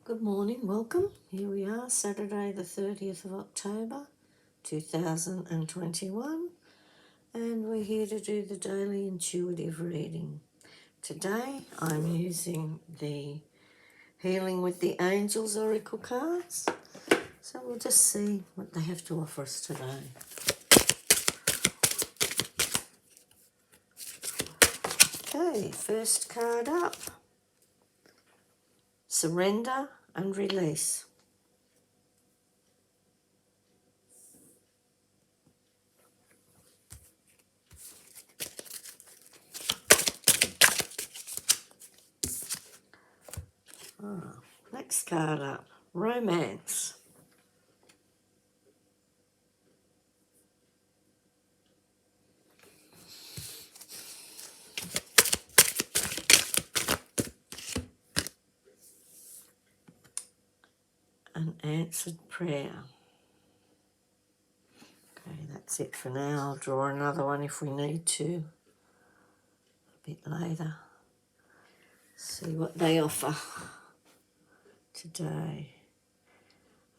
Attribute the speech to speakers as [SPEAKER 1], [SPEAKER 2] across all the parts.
[SPEAKER 1] Good morning, welcome. Here we are, Saturday the 30th of October 2021, and we're here to do the daily intuitive reading. Today I'm using the Healing with the Angels Oracle cards, so we'll just see what they have to offer us today. Okay, first card up, Surrender and Release. Next card up, Romance. An Answered Prayer. Okay, that's it for now. I'll draw another one if we need to a bit later. See what they offer today.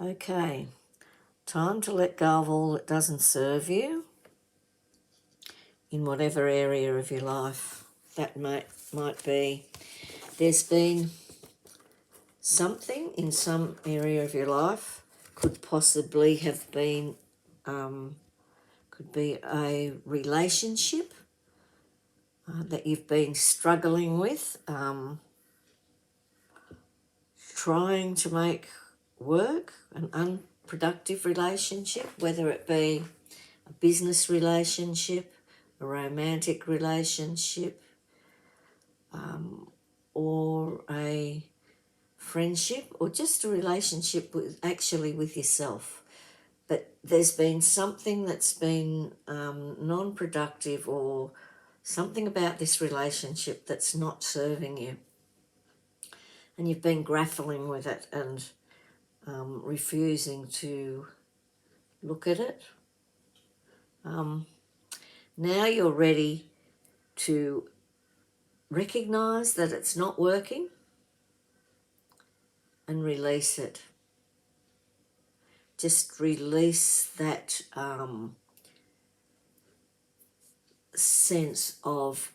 [SPEAKER 1] Okay, time to let go of all that doesn't serve you in whatever area of your life that might be. There's been something in some area of your life, could possibly have been, could be a relationship that you've been struggling with, trying to make work, an unproductive relationship, whether it be a business relationship, a romantic relationship, or a friendship, or just a relationship with yourself. But there's been something that's been non-productive, or something about this relationship that's not serving you, and you've been grappling with it and refusing to look at it. Now you're ready to recognize that it's not working and release it. Just release that sense of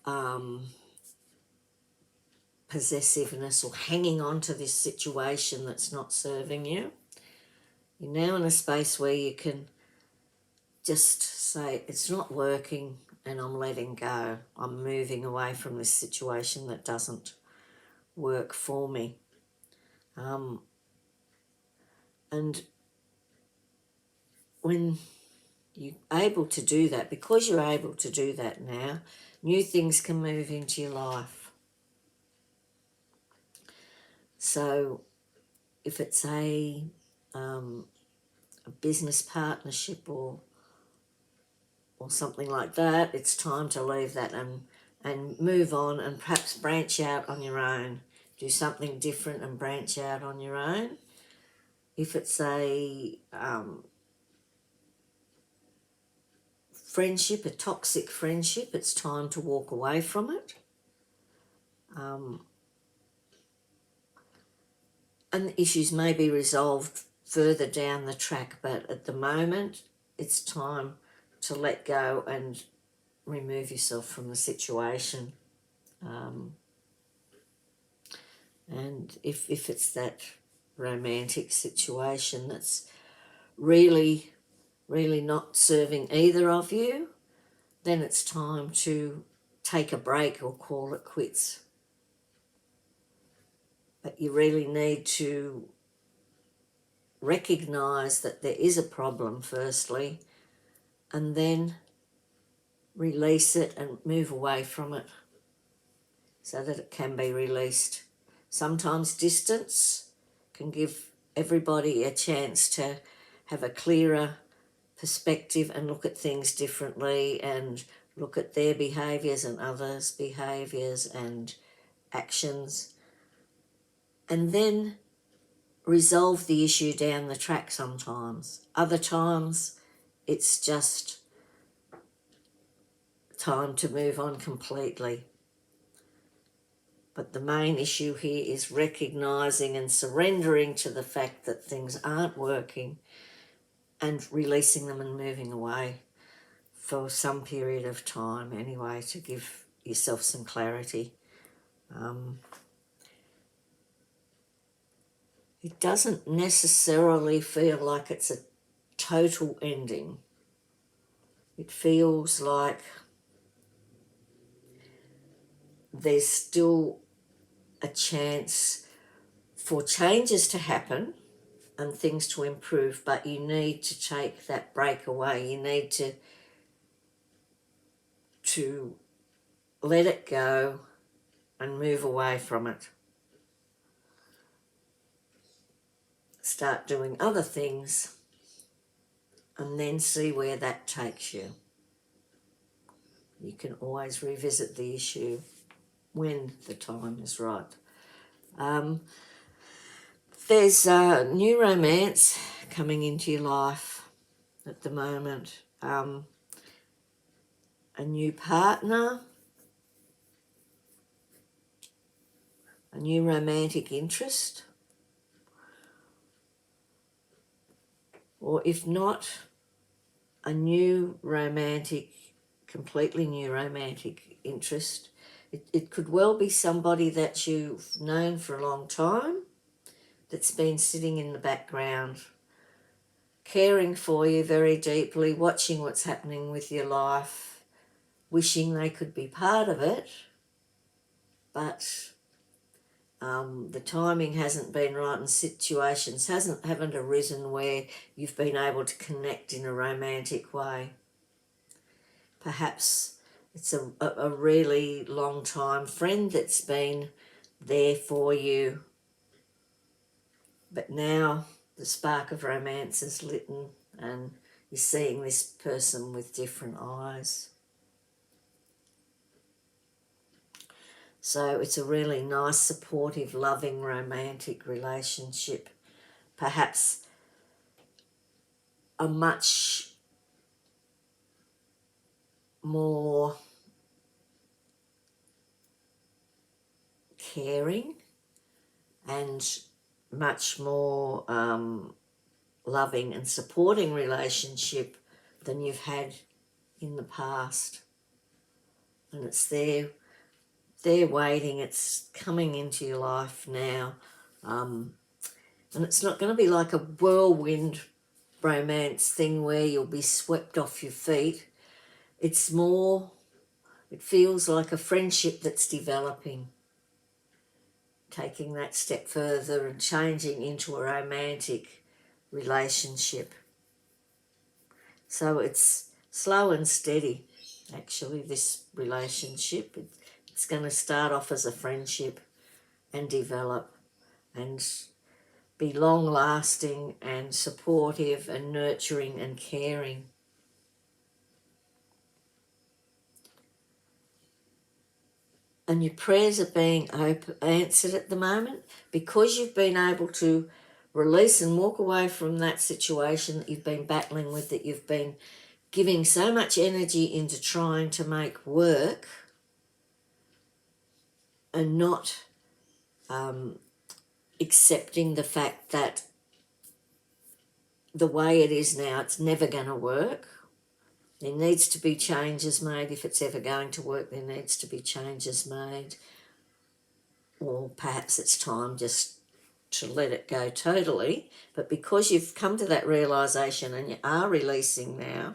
[SPEAKER 1] possessiveness, or hanging on to this situation that's not serving you. You're now in a space where you can just say, it's not working, and I'm letting go. I'm moving away from this situation that doesn't work for me. And when you're able to do that, because you're able to do that now, new things can move into your life. So if it's a business partnership or something like that, it's time to leave that and move on, and perhaps branch out on your own. Do something different and branch out on your own. If it's a friendship, a toxic friendship, it's time to walk away from it. And the issues may be resolved further down the track, but at the moment, it's time to let go and remove yourself from the situation. And if it's that romantic situation that's really, really not serving either of you, then it's time to take a break or call it quits. But you really need to recognize that there is a problem firstly, and then release it and move away from it so that it can be released. Sometimes distance can give everybody a chance to have a clearer perspective and look at things differently, and look at their behaviours and others' behaviours and actions, and then resolve the issue down the track sometimes. Other times it's just time to move on completely. But the main issue here is recognising and surrendering to the fact that things aren't working and releasing them and moving away for some period of time anyway, to give yourself some clarity. It doesn't necessarily feel like it's a total ending. It feels like there's still a chance for changes to happen and things to improve, but you need to take that break away. You need to let it go and move away from it. Start doing other things and then see where that takes you. You can always revisit the issue when the time is right. There's a new romance coming into your life at the moment. A new partner, a new romantic interest, or if not, a new romantic, completely new romantic interest. It could well be somebody that you've known for a long time, that's been sitting in the background, caring for you very deeply, watching what's happening with your life, wishing they could be part of it, but the timing hasn't been right and situations haven't arisen where you've been able to connect in a romantic way. Perhaps it's a really long time friend that's been there for you, but now the spark of romance is lit and you're seeing this person with different eyes. So it's a really nice, supportive, loving, romantic relationship. Perhaps a much more caring and much more loving and supporting relationship than you've had in the past. And it's there waiting, it's coming into your life now. And it's not going to be like a whirlwind romance thing where you'll be swept off your feet. It's more, it feels like a friendship that's developing, taking that step further and changing into a romantic relationship. So it's slow and steady, actually, this relationship. It's going to start off as a friendship and develop and be long-lasting and supportive and nurturing and caring. And your prayers are being answered at the moment because you've been able to release and walk away from that situation that you've been battling with, that you've been giving so much energy into trying to make work and not accepting the fact that the way it is now, it's never going to work. There needs to be changes made. If it's ever going to work, there needs to be changes made. Or perhaps it's time just to let it go totally. But because you've come to that realisation and you are releasing now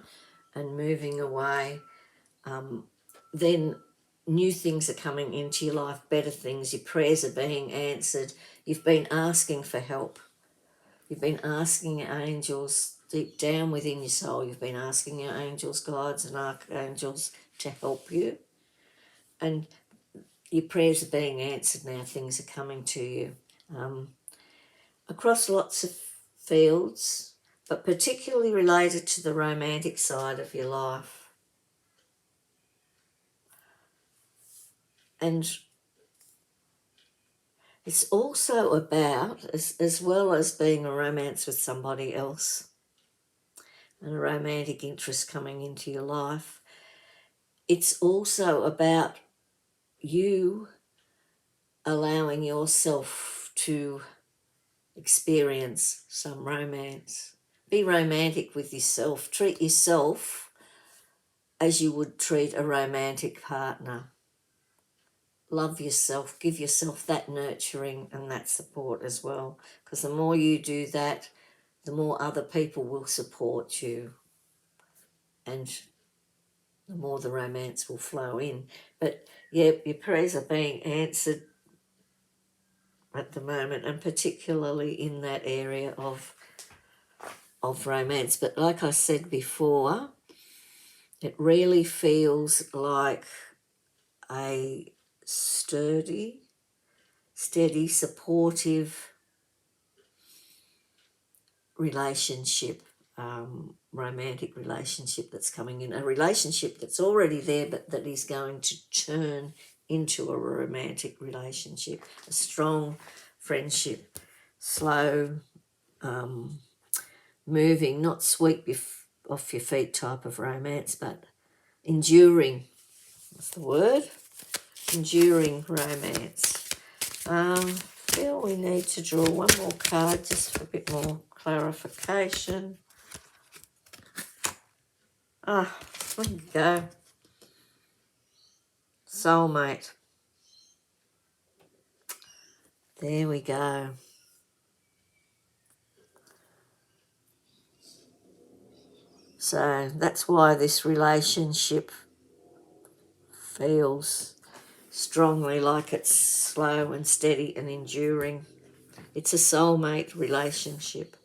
[SPEAKER 1] and moving away, then new things are coming into your life, better things. Your prayers are being answered. You've been asking for help. You've been asking your angels deep down within your soul. You've been asking your angels, guides and archangels to help you. And your prayers are being answered now. Things are coming to you across lots of fields, but particularly related to the romantic side of your life. And it's also about, as well as being a romance with somebody else and a romantic interest coming into your life, it's also about you allowing yourself to experience some romance. Be romantic with yourself. Treat yourself as you would treat a romantic partner. Love yourself. Give yourself that nurturing and that support as well. Because the more you do that, the more other people will support you. And the more the romance will flow in. But yeah, your prayers are being answered at the moment, and particularly in that area of romance. But like I said before, it really feels like a steady, supportive relationship, romantic relationship that's coming in, a relationship that's already there but that is going to turn into a romantic relationship, a strong friendship, slow, moving, not sweep you off your feet type of romance, but enduring. What's the word? Enduring romance. Feel we need to draw one more card just for a bit more clarification. There you go. Soulmate. There we go. So that's why this relationship feels strongly like it's slow and steady and enduring. It's a soulmate relationship.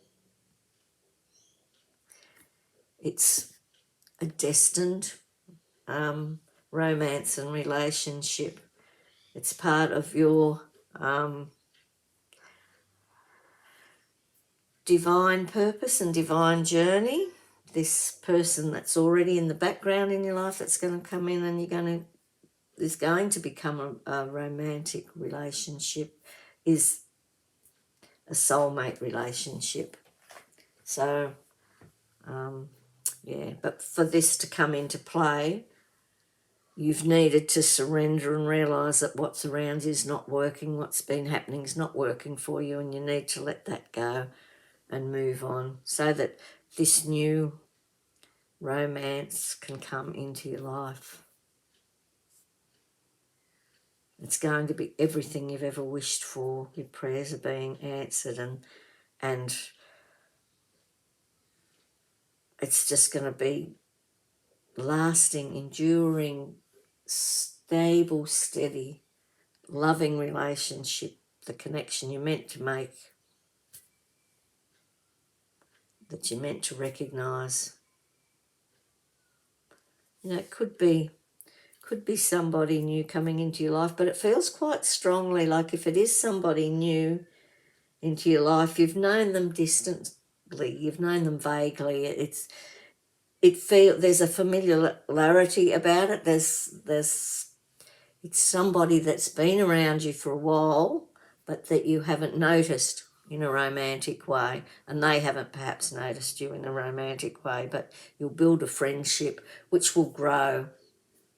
[SPEAKER 1] It's a destined romance and relationship. It's part of your divine purpose and divine journey. This person that's already in the background in your life that's going to come in and is going to become a romantic relationship is a soulmate relationship. So, yeah, but for this to come into play, you've needed to surrender and realise that what's around you is not working, what's been happening is not working for you, and you need to let that go and move on so that this new romance can come into your life. It's going to be everything you've ever wished for. Your prayers are being answered, and it's just going to be lasting, enduring, stable, steady, loving relationship, the connection you're meant to make, that you're meant to recognise. You know, it could be somebody new coming into your life, but it feels quite strongly like if it is somebody new into your life, you've known them distantly, you've known them vaguely. There's a familiarity about it. It's somebody that's been around you for a while, but that you haven't noticed in a romantic way, and they haven't perhaps noticed you in a romantic way, but you'll build a friendship which will grow.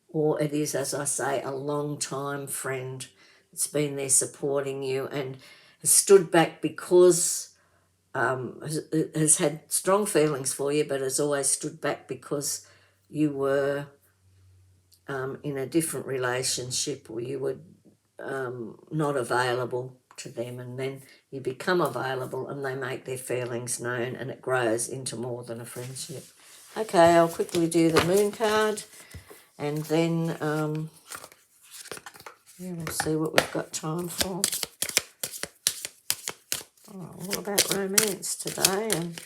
[SPEAKER 1] Or it is, as I say, a long-time friend that's been there supporting you and has stood back because has had strong feelings for you, but has always stood back because you were in a different relationship, or you were not available to them, and then you become available and they make their feelings known, and it grows into more than a friendship. Okay, I'll quickly do the moon card, and then we'll see what we've got time for. All about romance today. And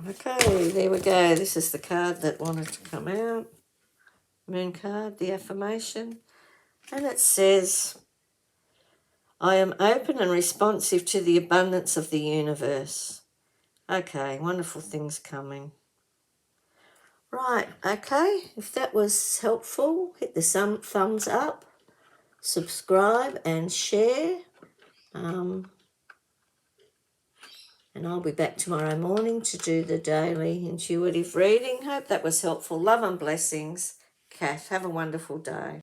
[SPEAKER 1] okay, there we go. This is the card that wanted to come out. Moon card, the affirmation. And it says, I am open and responsive to the abundance of the universe. Okay, wonderful things coming. Right, okay, if that was helpful, hit the thumbs up, subscribe and share. And I'll be back tomorrow morning to do the daily intuitive reading. Hope that was helpful. Love and blessings. Kat, have a wonderful day.